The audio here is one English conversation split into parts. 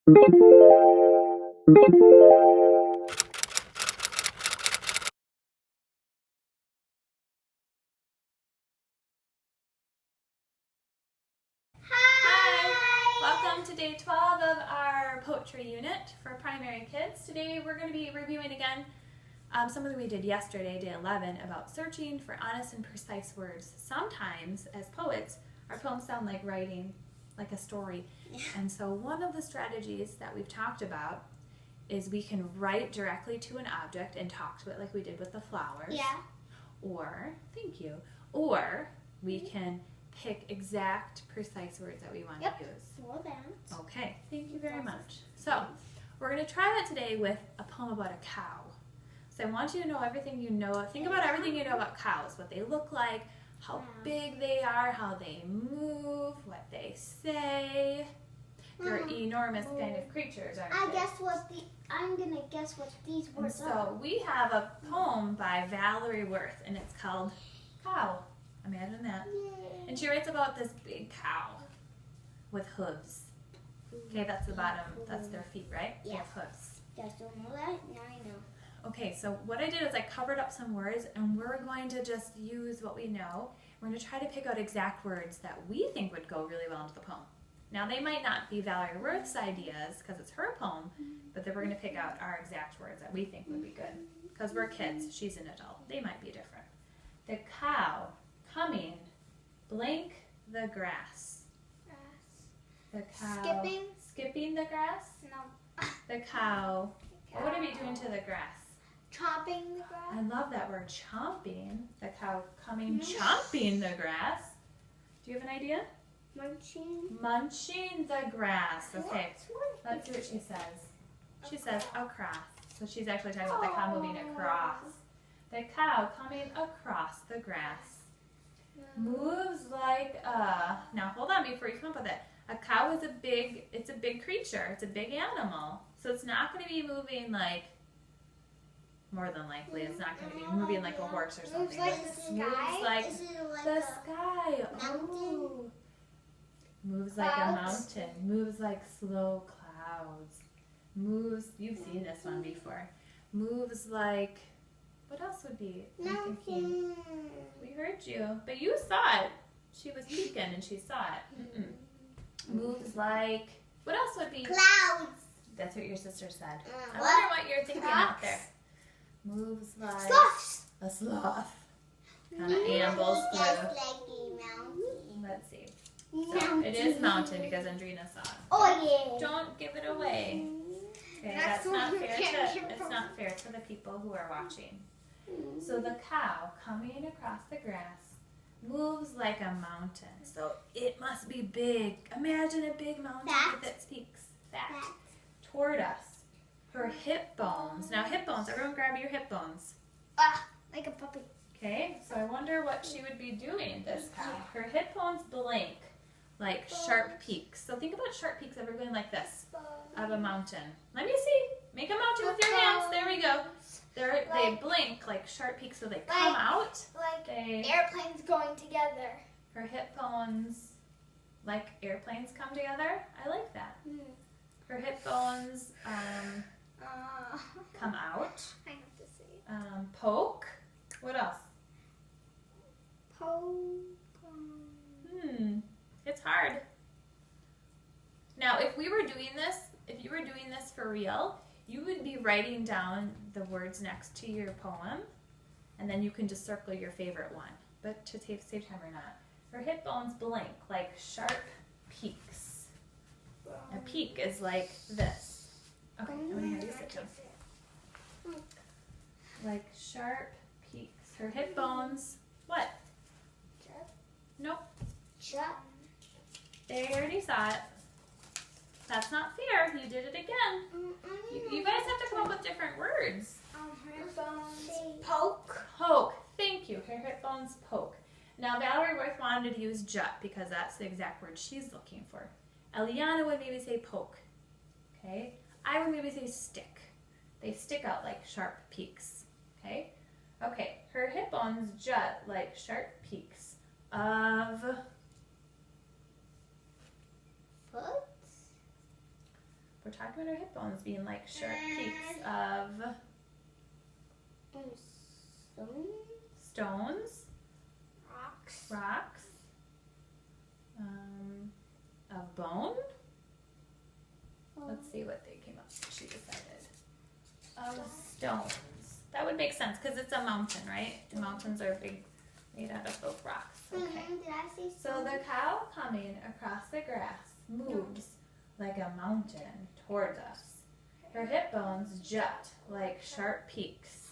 Welcome to day 12 of our poetry unit for primary kids. Today we're going to be reviewing again something we did yesterday, day 11, about searching for honest and precise words. Sometimes, as poets, our poems sound like writing, like a story. And so one of the strategies that we've talked about is we can write directly to an object and talk to it like we did with the flowers. Yeah. Or, thank you, or we can pick exact, precise words that we want to use. Well done. Okay, thank you very much. So, we're going to try that today with a poem about a cow. So I want you to know everything you know. Think about everything you know about cows, what they look like, how big they are, how they move, what they say. They're enormous kind of creatures, aren't they? I'm gonna guess what these words are. So we have a poem by Valerie Worth, and it's called Cow. Imagine that. Yay. And she writes about this big cow with hooves. Okay, that's the bottom. That's their feet, right? Yeah. They have hooves. Guys don't know that? Now I know. Okay, so what I did is I covered up some words, and we're going to just use what we know. We're going to try to pick out exact words that we think would go really well into the poem. Now, they might not be Valerie Worth's ideas because it's her poem, but then we're going to pick out our exact words that we think would be good. Because we're kids, she's an adult. They might be different. The cow coming, blank the grass. The cow skipping the grass. No. The cow. What are we doing to the grass? Chopping the grass. I love that word, chomping. The cow coming, chomping the grass. Do you have an idea? Munching the grass. Okay, let's see what she says. She says across. So she's actually talking about the cow moving across. The cow coming across the grass. Moves like now hold on before you come up with it. A cow is a big creature. It's a big animal. So it's not going to be moving like, more than likely, it's not going to be moving like a horse or something. Moves like the sky? Moves like Is it like the a sky. Oh. Moves like a mountain. Moves like slow clouds. Moves, you've seen this one before. Moves like, what else would be? I'm thinking, we heard you, but you saw it. She was peeking and she saw it. Moves like, what else would be? Clouds. That's what your sister said. I wonder what you're thinking out there. Moves like Sloths. a sloth. Kind of ambles through. Like a mountain. Let's see. So it is mountain because Andrina saw it. Oh yeah. Don't give it away. Okay, that's not fair it's not fair to the people who are watching. So the cow coming across the grass moves like a mountain. So it must be big. Imagine a big mountain that speaks. Fat. Toward us. Her hip bones. Now hip bones, everyone grab your hip bones. Like a puppy. Okay, so I wonder what she would be doing, this cow. Her hip bones blink like sharp peaks. So think about sharp peaks ever going like this of a mountain. Let me see. Make a mountain with your hands. There we go. They blink like sharp peaks, so they come out. Like airplanes going together. Her hip bones, like airplanes come together. I like that. Her hip bones come out. I have to see. Poke. What else? Poke. It's hard. Now, if you were doing this for real, you would be writing down the words next to your poem, and then you can just circle your favorite one. But to save time or not. Her hip bones blink like sharp peaks. A peak is like this. Okay, I'm going to have you sit down. Like sharp peaks. Her hip bones, what? Nope. They already saw it. That's not fair. You did it again. You guys have to come up with different words. Her bones. Poke. Poke. Thank you. Her hip bones poke. Now, Valerie Worth wanted to use jut because that's the exact word she's looking for. Eliana would maybe say poke. Okay? I would maybe say stick. They stick out like sharp peaks. Okay? Okay. Her hip bones jut like sharp peaks of Foot? We're talking about our hip bones being like sharp peaks of stones, rocks, of bone. Let's see what they came up with. She decided. Of stones. That would make sense because it's a mountain, right? The mountains are big, made out of those rocks. Okay. Did I see So the cow coming across the grass moves like a mountain towards us. Her hip bones jut like sharp peaks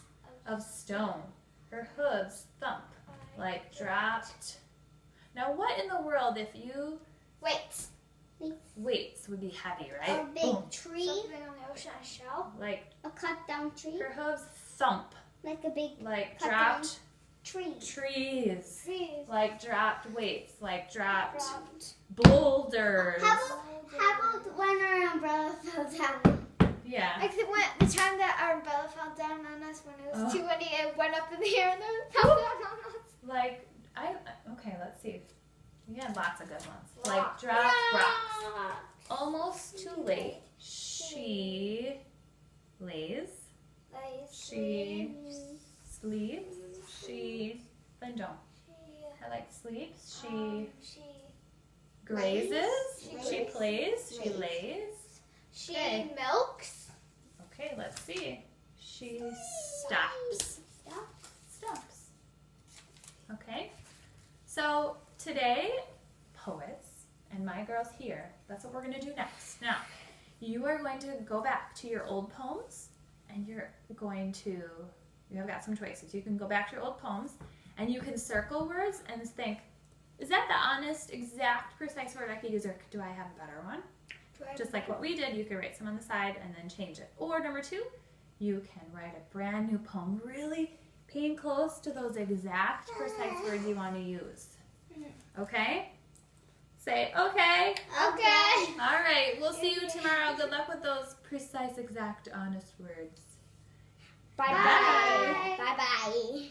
of stone. Her hooves thump like dropped. Now what in the world if you... Weights would be heavy, right? A big Boom. tree. Something on the ocean, a shell. Like A cut down tree. her hooves thump Like a big like cut dropped tree. trees. Trees. Like dropped weights, like dropped Dropped. boulders. How about when our umbrella fell down? Yeah. Like the time that our umbrella fell down on us when it was too windy, it went up in the air and then it fell down on us. Like okay, let's see. We had lots of good ones. Like dropped rocks. Almost too late. She lays. She sleeps. She then don't. I like sleeps. She grazes. She plays. She lays. She Okay. milks. Okay, let's see. She stops. Stops. Okay. So today, poets and my girls here, that's what we're going to do next. Now, you are going to go back to your old poems and you have got some choices. You can go back to your old poems and you can circle words and think, is that the honest, exact, precise word I could use or do I have a better one? Just like what we did, you could write some on the side and then change it. Or number 2, you can write a brand new poem, really paying close to those exact, precise words you want to use. Okay? Say, okay. Okay. All right, we'll see you tomorrow. Good luck with those precise, exact, honest words. Bye-bye. Bye-bye.